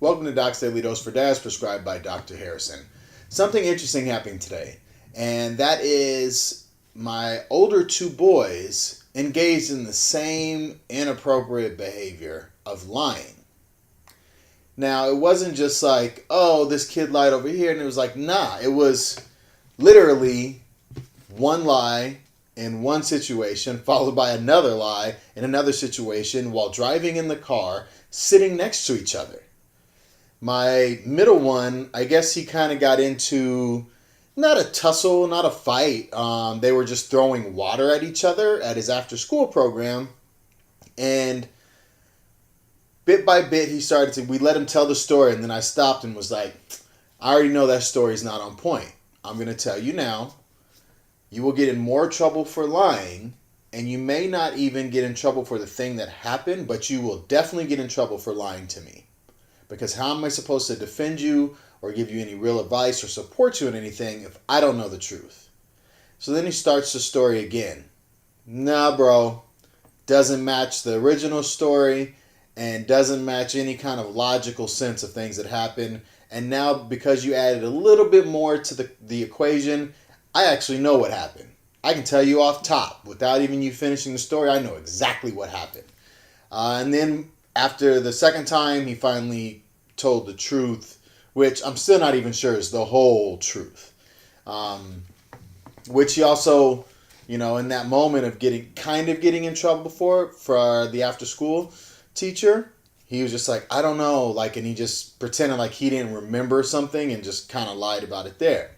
Welcome to Doc's Daily Dose for Dads, prescribed by Dr. Harrison. Something interesting happened today, and that is my older two boys engaged in the same inappropriate behavior of lying. Now, it wasn't just like, oh, this kid lied over here, and it was like, nah, it was literally one lie in one situation, followed by another lie in another situation while driving in the car, sitting next to each other. My middle one, I guess he kind of got into not a tussle, not a fight. They were just throwing water at each other at his after school program. And bit by bit, we let him tell the story. And then I stopped and was like, I already know that story's not on point. I'm going to tell you now. You will get in more trouble for lying. And you may not even get in trouble for the thing that happened, but you will definitely get in trouble for lying to me. Because how am I supposed to defend you or give you any real advice or support you in anything if I don't know the truth? So then he starts the story again. Nah, bro. Doesn't match the original story and doesn't match any kind of logical sense of things that happen. And now because you added a little bit more to the equation, I actually know what happened. I can tell you off top without even you finishing the story. I know exactly what happened. And then after the second time, he finally told the truth, which I'm still not even sure is the whole truth. Which he also, in that moment of getting in trouble for the after school teacher, he was just like, I don't know, and he just pretended like he didn't remember something and just kind of lied about it there.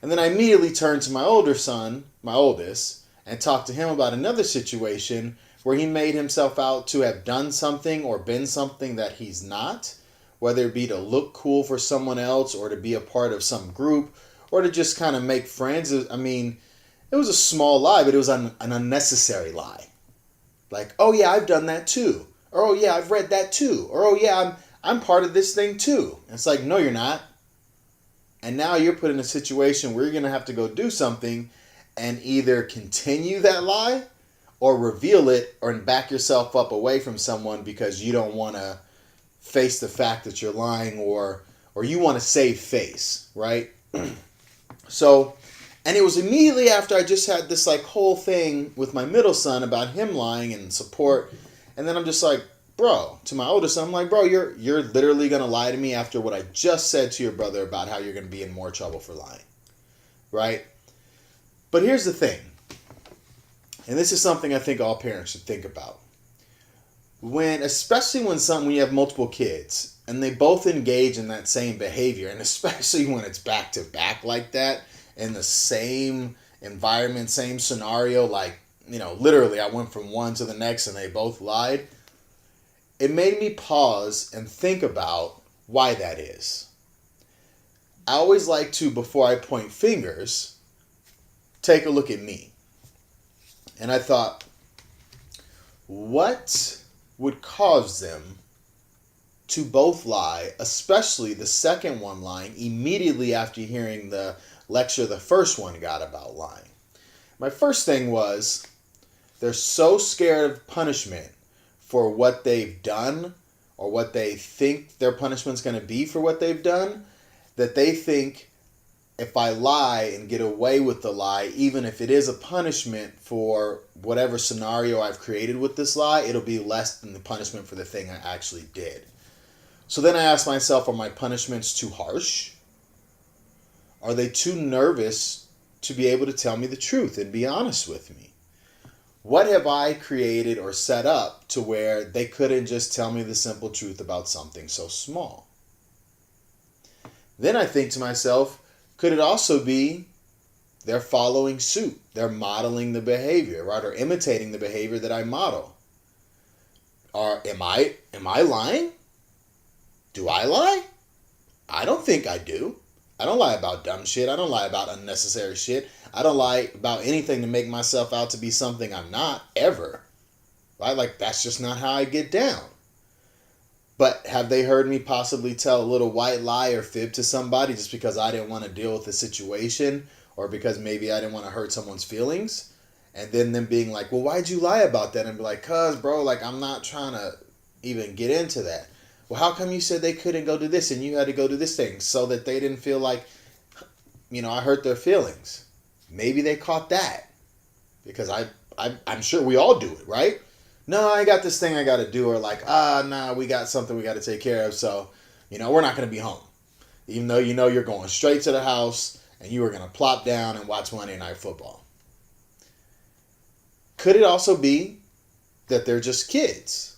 And then I immediately turned to my older son, my oldest, and talked to him about another situation where he made himself out to have done something or been something that he's not, whether it be to look cool for someone else or to be a part of some group or to just kind of make friends. I mean, it was a small lie, but it was an unnecessary lie. Like, oh yeah, I've done that too. Or, oh yeah, I've read that too. Or, oh yeah, I'm part of this thing too. And it's like, no, you're not. And now you're put in a situation where you're going to have to go do something and either continue that lie or reveal it or back yourself up away from someone because you don't want to face the fact that you're lying or you want to save face, right? So, and it was immediately after I just had this whole thing with my middle son about him lying and support. And then I'm just like, bro, to my older son, I'm like, bro, you're literally going to lie to me after what I just said to your brother about how you're going to be in more trouble for lying, right? But here's the thing. And this is something I think all parents should think about. Especially when you have multiple kids and they both engage in that same behavior, and especially when it's back to back like that in the same environment, same scenario, literally I went from one to the next and they both lied. It made me pause and think about why that is. I always like to, before I point fingers, take a look at me. And I thought, what would cause them to both lie, especially the second one lying immediately after hearing the lecture the first one got about lying? My first thing was, they're so scared of punishment for what they've done or what they think their punishment's going to be for what they've done, that they think if I lie and get away with the lie, even if it is a punishment for whatever scenario I've created with this lie, it'll be less than the punishment for the thing I actually did. So then I ask myself, are my punishments too harsh? Are they too nervous to be able to tell me the truth and be honest with me? What have I created or set up to where they couldn't just tell me the simple truth about something so small? Then I think to myself, could it also be they're following suit? They're modeling the behavior, right? Or imitating the behavior that I model. Or am I lying? Do I lie? I don't think I do. I don't lie about dumb shit. I don't lie about unnecessary shit. I don't lie about anything to make myself out to be something I'm not, ever. Right? That's just not how I get down. But have they heard me possibly tell a little white lie or fib to somebody just because I didn't want to deal with the situation or because maybe I didn't want to hurt someone's feelings? And then them being like, well, why'd you lie about that? And be like, cuz, bro, I'm not trying to even get into that. well, how come you said they couldn't go do this and you had to go do this thing, so that they didn't feel like, I hurt their feelings. Maybe they caught that, because I'm sure we all do it, right? No, I got this thing I got to do, or like, nah, we got something we got to take care of, so, we're not going to be home. Even though you're going straight to the house and you are going to plop down and watch Monday Night Football. Could it also be that they're just kids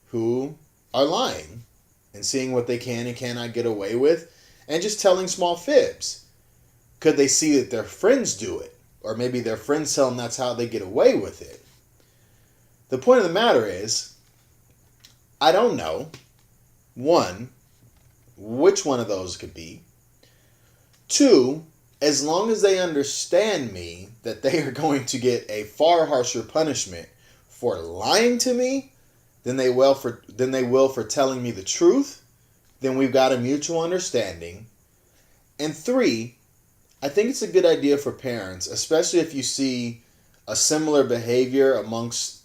who are lying and seeing what they can and cannot get away with and just telling small fibs? Could they see that their friends do it? Or maybe their friends tell them that's how they get away with it? The point of the matter is, I don't know, one, which one of those could be. Two, as long as they understand me that they are going to get a far harsher punishment for lying to me than they will for telling me the truth, then we've got a mutual understanding. And three, I think it's a good idea for parents, especially if you see a similar behavior amongst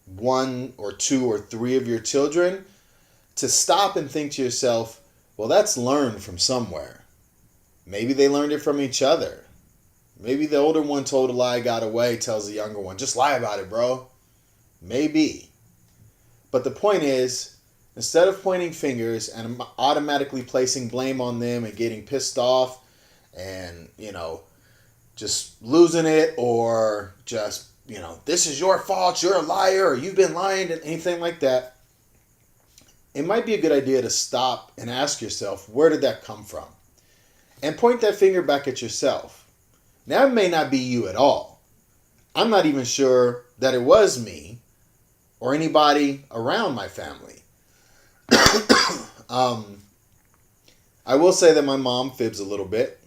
one or two or three of your children, to stop and think to yourself, well, that's learned from somewhere. Maybe they learned it from each other. Maybe the older one told a lie, got away, tells the younger one, just lie about it, bro. Maybe. But the point is, instead of pointing fingers and automatically placing blame on them and getting pissed off and, just losing it, or just, this is your fault, you're a liar, or you've been lying, and anything like that, it might be a good idea to stop and ask yourself, where did that come from? And point that finger back at yourself. Now, it may not be you at all. I'm not even sure that it was me or anybody around my family. I will say that my mom fibs a little bit.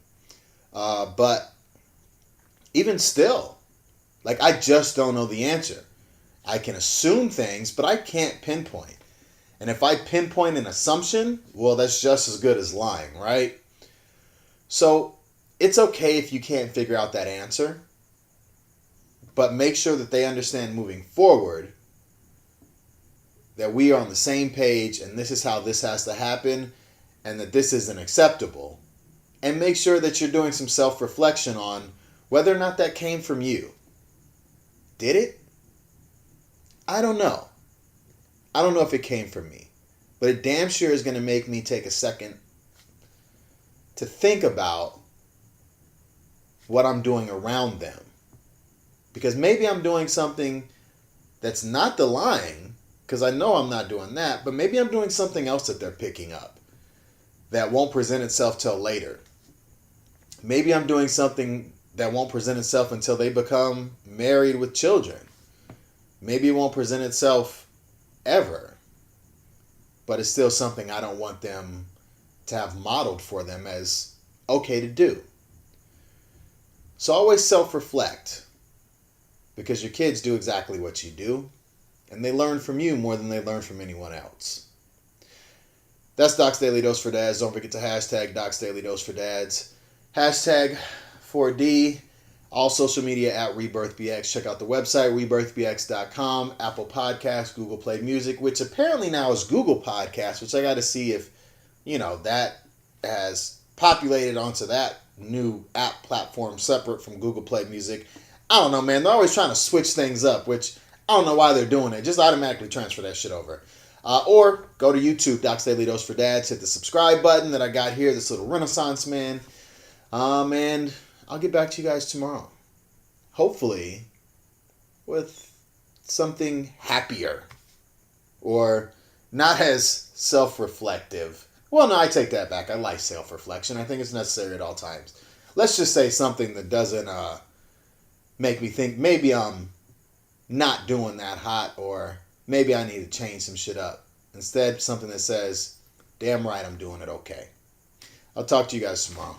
But even still, I just don't know the answer. I can assume things, but I can't pinpoint. And if I pinpoint an assumption, well, that's just as good as lying, right? So it's okay if you can't figure out that answer, but make sure that they understand moving forward that we are on the same page and this is how this has to happen and that this isn't acceptable. And make sure that you're doing some self-reflection on whether or not that came from you. Did it? I don't know. I don't know if it came from me, but it damn sure is going to make me take a second to think about what I'm doing around them. Because maybe I'm doing something that's not the lying, because I know I'm not doing that, but maybe I'm doing something else that they're picking up that won't present itself till later. Maybe I'm doing something that won't present itself until they become married with children. Maybe it won't present itself ever, but it's still something I don't want them to have modeled for them as okay to do. So always self-reflect, because your kids do exactly what you do, and they learn from you more than they learn from anyone else. That's Doc's Daily Dose for Dads. Don't forget to hashtag Doc's Daily Dose for Dads. Hashtag 4D. All social media at RebirthBX. Check out the website, rebirthbx.com, Apple Podcasts, Google Play Music, which apparently now is Google Podcasts, which I got to see if, that has populated onto that new app platform separate from Google Play Music. I don't know, man. They're always trying to switch things up, which I don't know why they're doing it. Just automatically transfer that shit over. Or go to YouTube, Doc's Daily Dose for Dads. Hit the subscribe button that I got here, this little Renaissance man. And I'll get back to you guys tomorrow. Hopefully with something happier or not as self-reflective. Well, no, I take that back. I like self-reflection. I think it's necessary at all times. Let's just say something that doesn't make me think maybe I'm not doing that hot, or maybe I need to change some shit up. Instead, something that says, damn right I'm doing it okay. I'll talk to you guys tomorrow.